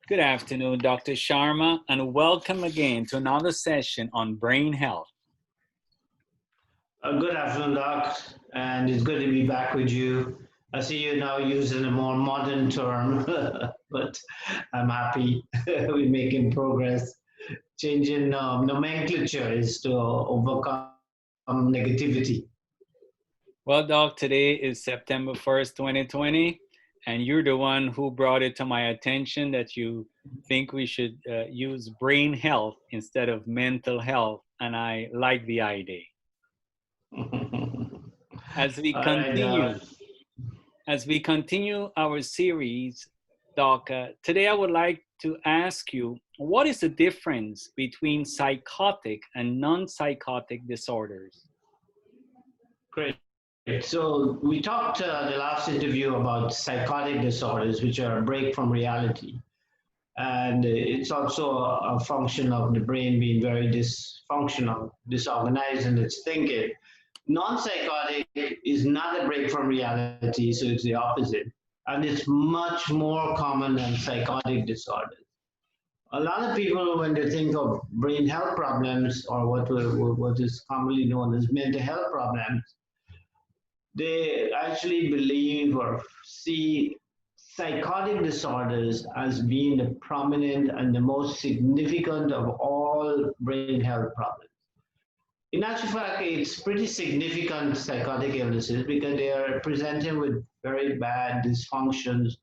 Good afternoon, Dr. Sharma, and welcome again to another session on brain health. Good afternoon, Doc, and it's good to be back with you. I see you now using a more modern term, but I'm happy we're making progress. Changing nomenclature is to overcome negativity. Well, Doc, today is September 1st, 2020, and you're the one who brought it to my attention that you think we should use brain health instead of mental health, and I like the idea. As we All right, continue, as we continue our series, Doc, today I would like to ask you, what is the difference between psychotic and non-psychotic disorders? great. So we talked the last interview about psychotic disorders, which are a break from reality. And it's also a function of the brain being very dysfunctional, disorganized in its thinking. Non-psychotic is not a break from reality, so it's the opposite. And it's much more common than psychotic disorders. A lot of people, when they think of brain health problems or what is commonly known as mental health problems, they actually believe or see psychotic disorders as being the prominent and the most significant of all brain health problems. In actual fact, it's pretty significant psychotic illnesses because they are presenting with very bad dysfunctions.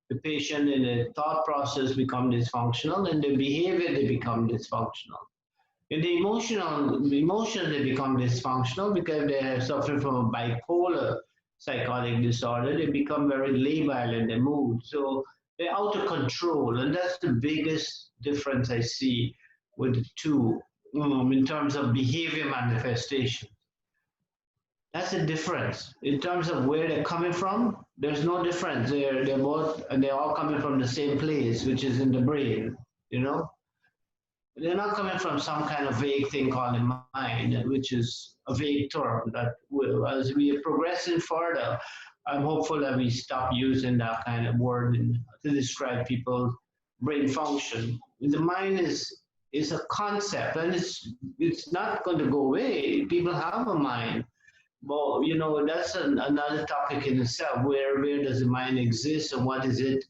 The patient in the thought process become dysfunctional and the behavior they become dysfunctional. In the emotion they become dysfunctional because they are suffering from a bipolar psychotic disorder. They become very labile in their mood. So they're out of control. And that's the biggest difference I see with the two in terms of behavior manifestation. That's the difference. In terms of where they're coming from, there's no difference. They're both, and they're all coming from the same place, which is in the brain, you know? They're not coming from some kind of vague thing called the mind, which is a vague term that will, as we are progressing further, I'm hopeful that we stop using that kind of word to describe people's brain function. The mind is a concept, and it's not going to go away. People have a mind, but that's another topic in itself. Where does the mind exist, and what is it?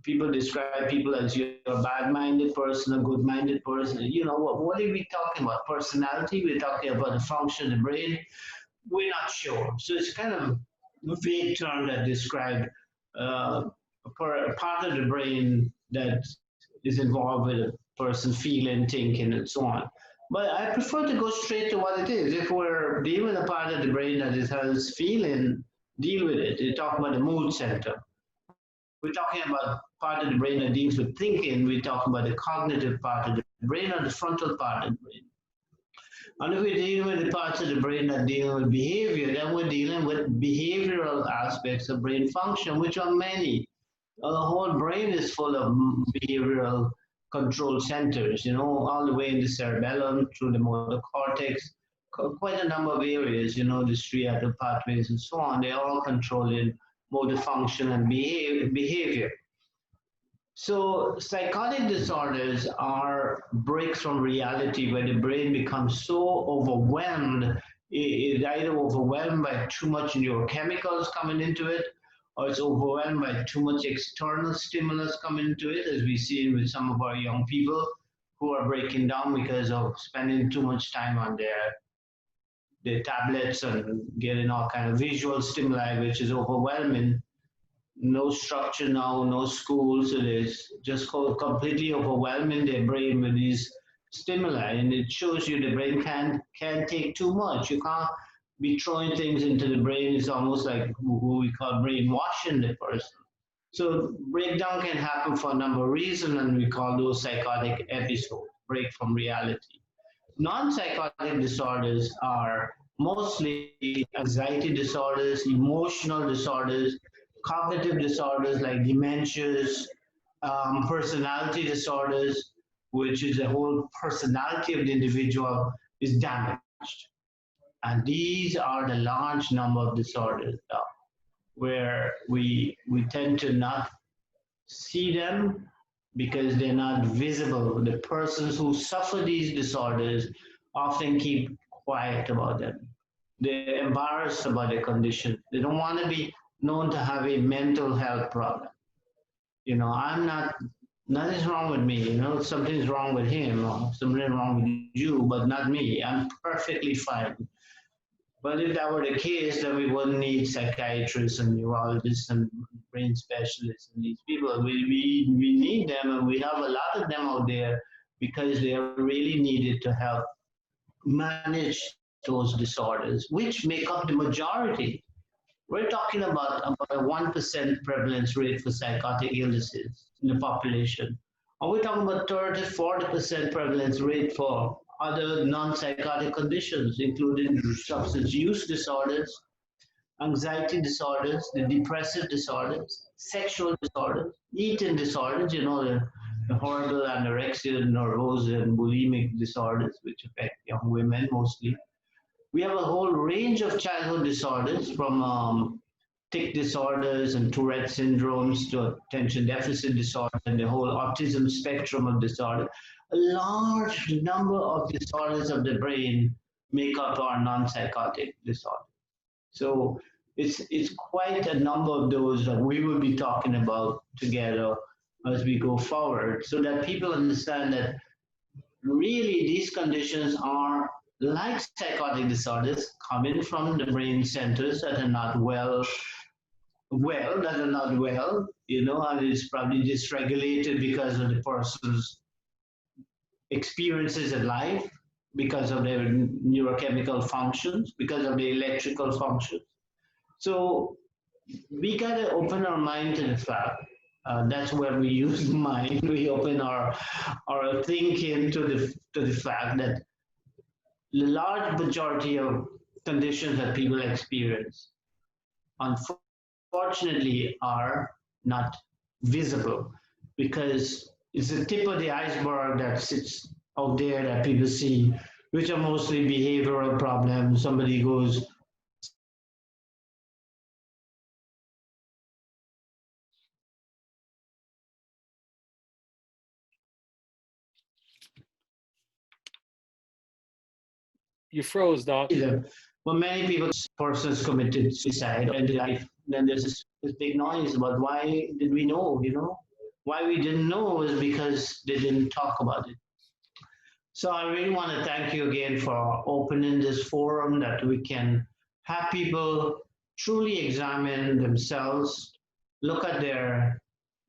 People describe people as you're a bad-minded person, a good-minded person. What are we talking about? Personality? We're talking about the function of the brain. We're not sure. So it's kind of a vague term that describes a part of the brain that is involved with a person feeling, thinking, and so on. But I prefer to go straight to what it is. If we're dealing with a part of the brain that has feeling, deal with it. You talk about the mood center. We're talking about part of the brain that deals with thinking. We're talking about the cognitive part of the brain or the frontal part of the brain. And if we're dealing with the parts of the brain that deal with behavior, then we're dealing with behavioral aspects of brain function, which are many. The whole brain is full of behavioral control centers, all the way in the cerebellum, through the motor cortex, quite a number of areas, the striatal pathways and so on. They're all controlling motor function and behavior. So psychotic disorders are breaks from reality where the brain becomes so overwhelmed, it's either overwhelmed by too much neurochemicals coming into it, or it's overwhelmed by too much external stimulus coming into it, as we see with some of our young people who are breaking down because of spending too much time on their tablets and getting all kind of visual stimuli, which is overwhelming. No structure now, no school, so there's just completely overwhelming their brain with these stimuli, and it shows you the brain can't take too much. You can't be throwing things into the brain. It's almost like what we call brainwashing the person. So breakdown can happen for a number of reasons, and we call those psychotic episodes, break from reality. Non-psychotic disorders are mostly anxiety disorders, emotional disorders, cognitive disorders like dementias, personality disorders, which is the whole personality of the individual is damaged. And these are the large number of disorders where we tend to not see them because they're not visible. The persons who suffer these disorders often keep quiet about them. They're embarrassed about their condition. They don't want to be known to have a mental health problem. I'm not, nothing's wrong with me. Something's wrong with him or something wrong with you, but not me. I'm perfectly fine. But if that were the case, then we wouldn't need psychiatrists and neurologists and brain specialists and these people. We need them, and we have a lot of them out there because they are really needed to help manage those disorders, which make up the majority. We're talking about a 1% prevalence rate for psychotic illnesses in the population. And we're talking about 30, 40% prevalence rate for other non-psychotic conditions, including substance use disorders, anxiety disorders, the depressive disorders, sexual disorders, eating disorders, the horrible anorexia nervosa and bulimic disorders, which affect young women mostly. We have a whole range of childhood disorders from tic disorders and Tourette syndromes to attention deficit disorder and the whole autism spectrum of disorder. A large number of disorders of the brain make up our non-psychotic disorder. So it's quite a number of those that we will be talking about together as we go forward, so that people understand that really these conditions are like psychotic disorders coming from the brain centers that are not and it's probably dysregulated because of the person's experiences in life, because of their neurochemical functions, because of the electrical functions. So we gotta open our mind to the fact. That's where we use mind. We open our thinking to the fact that the large majority of conditions that people experience, unfortunately, are not visible because it's the tip of the iceberg that sits out there that people see, which are mostly behavioral problems. Somebody goes, You froze, Doc. well, many people, persons committed suicide or ended life. Then there's this big noise about why did we know. Why we didn't know is because they didn't talk about it. So I really want to thank you again for opening this forum that we can have people truly examine themselves, look at their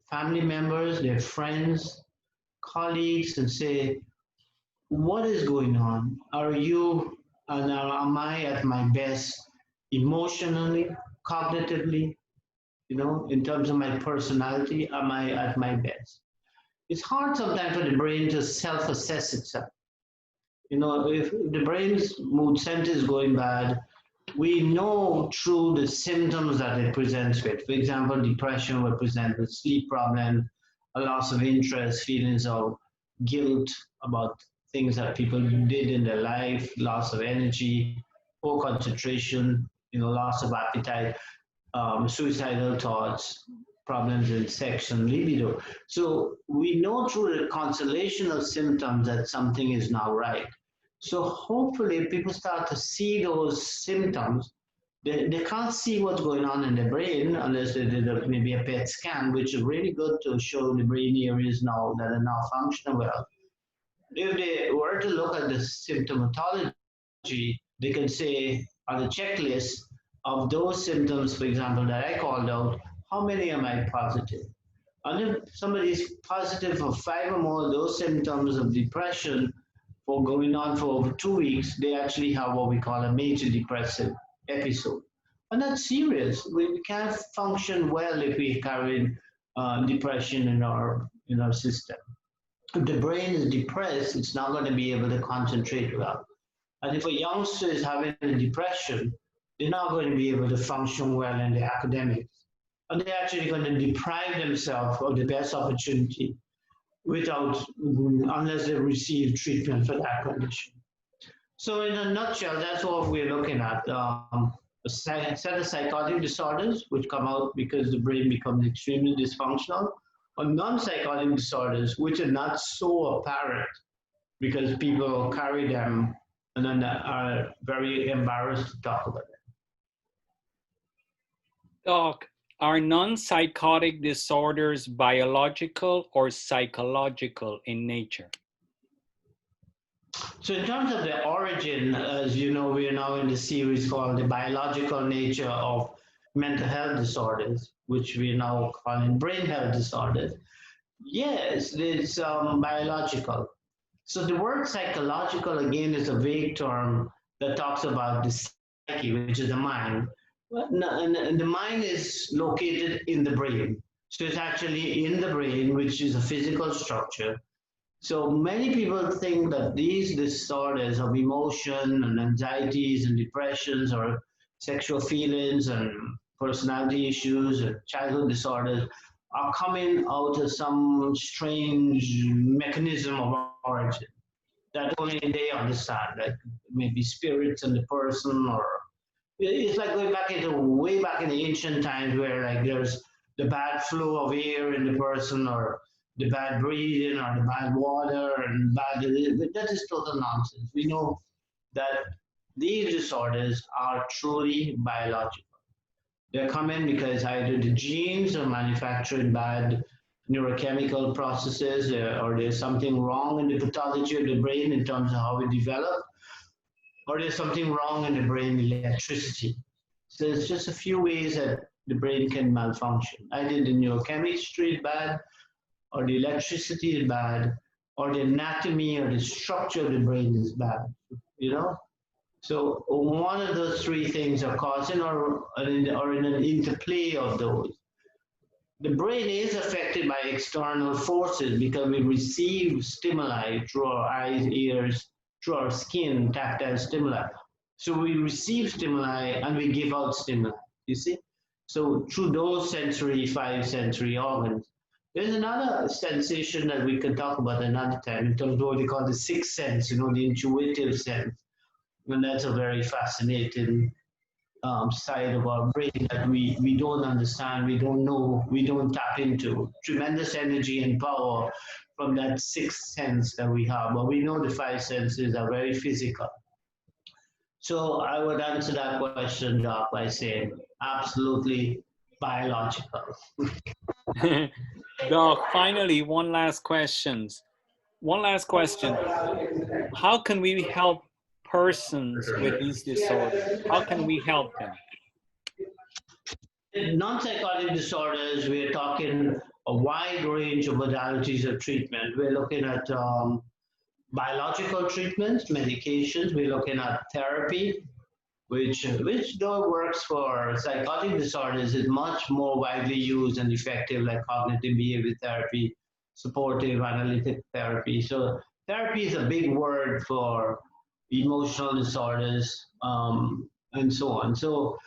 family members, their friends, colleagues, and say, what is going on? Are you and am I at my best emotionally, cognitively, in terms of my personality? Am I at my best? It's hard sometimes for the brain to self-assess itself. If the brain's mood center is going bad, we know through the symptoms that it presents with. For example, depression will present with sleep problems, a loss of interest, feelings of guilt about things that people did in their life, loss of energy, poor concentration, loss of appetite, suicidal thoughts, problems in sex and libido. So we know through the constellation of symptoms that something is not right. So hopefully if people start to see those symptoms, they can't see what's going on in the brain unless they did maybe a PET scan, which is really good to show the brain areas now that are now functioning well. If they were to look at the symptomatology, they can say on the checklist of those symptoms, for example, that I called out, how many am I positive? And if somebody is positive for 5 or more of those symptoms of depression for going on for over 2 weeks, they actually have what we call a major depressive episode. And that's serious. We can't function well if we carry depression in our system. If the brain is depressed, it's not going to be able to concentrate well. And if a youngster is having a depression, they're not going to be able to function well in the academics. And they're actually going to deprive themselves of the best opportunity unless they receive treatment for that condition. So in a nutshell, that's what we're looking at. A set of psychotic disorders which come out because the brain becomes extremely dysfunctional, on non-psychotic disorders, which are not so apparent because people carry them and then are very embarrassed to talk about it. Doc, are non-psychotic disorders biological or psychological in nature? So in terms of the origin, as you know, we are now in the series called The Biological Nature of Mental Health Disorders, which we are now calling brain health disorders. Yes, it's biological. So the word psychological, again, is a vague term that talks about the psyche, which is the mind. And the mind is located in the brain. So it's actually in the brain, which is a physical structure. So many people think that these disorders of emotion and anxieties and depressions or sexual feelings and personality issues and childhood disorders are coming out of some strange mechanism of origin that only they understand, like maybe spirits in the person, or it's like going back into way back in the ancient times where like there's the bad flow of air in the person, or the bad breathing, or the bad water and bad, that is total nonsense. We know that these disorders are truly biological. They're coming because either the genes are manufacturing bad neurochemical processes, or there's something wrong in the pathology of the brain in terms of how it developed, or there's something wrong in the brain electricity. So there's just a few ways that the brain can malfunction. Either the neurochemistry is bad, or the electricity is bad, or the anatomy or the structure of the brain is bad, you know? So one of those three things are causing, or in an interplay of those. The brain is affected by external forces because we receive stimuli through our eyes, ears, through our skin, tactile stimuli. So we receive stimuli and we give out stimuli, you see? So through those five sensory organs. There's another sensation that we can talk about another time in terms of what we call the sixth sense, the intuitive sense. And that's a very fascinating side of our brain that we don't understand, we don't know, we don't tap into. Tremendous energy and power from that sixth sense that we have. But we know the five senses are very physical. So I would answer that question, Doc, by saying absolutely biological. Doc, finally, one last question. How can we help persons with these disorders? How can we help them? In non-psychotic disorders, we're talking a wide range of modalities of treatment. We're looking at biological treatments, medications. We're looking at therapy, which though works for psychotic disorders, is much more widely used and effective, like cognitive behavior therapy, supportive analytic therapy. So therapy is a big word for emotional disorders, and so on. So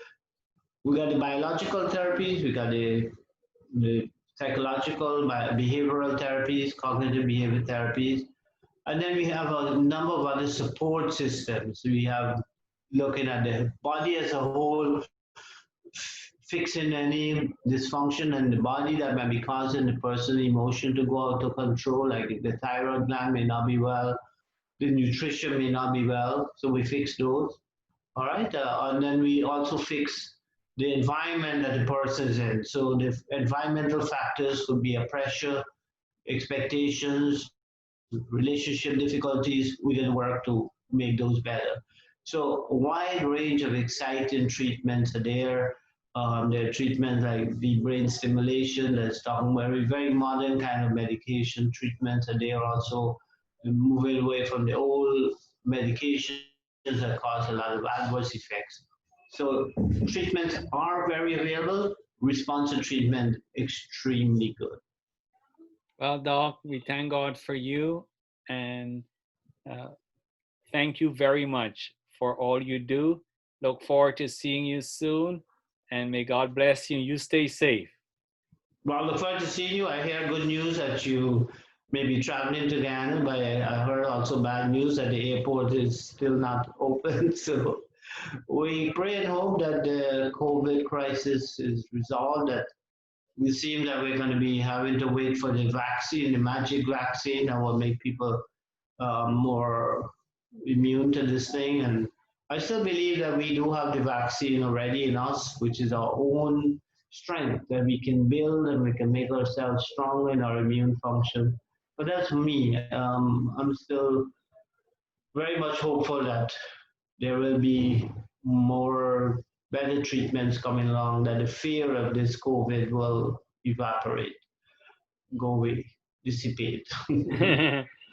we got the biological therapies, we got the psychological, behavioral therapies, cognitive behavior therapies, and then we have a number of other support systems. We have looking at the body as a whole, fixing any dysfunction in the body that might be causing the person emotion to go out of control, like the thyroid gland may not be well, the nutrition may not be well, so we fix those. All right, and then we also fix the environment that the person is in. So the environmental factors could be a pressure, expectations, relationship difficulties. We can work to make those better. So a wide range of exciting treatments are there. There are treatments like the brain stimulation that's talking very, very modern kind of medication treatments are there also, moving away from the old medications that cause a lot of adverse effects. So treatments are very available. Response to treatment extremely good. Well, Doc, we thank God for you, and thank you very much for all you do. Look forward to seeing you soon, and may God bless you. You stay safe. Well, I look forward to seeing you. I hear good news that you may be traveling to Ghana, but I heard also bad news that the airport is still not open. So we pray and hope that the COVID crisis is resolved, that we seem that we're going to be having to wait for the vaccine, the magic vaccine that will make people more immune to this thing. And I still believe that we do have the vaccine already in us, which is our own strength that we can build and we can make ourselves stronger in our immune function. But that's me. I'm still very much hopeful that there will be more better treatments coming along, that the fear of this COVID will evaporate, go away, dissipate.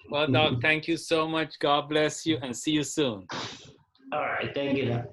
Well, Doc, thank you so much. God bless you and see you soon. All right, thank you.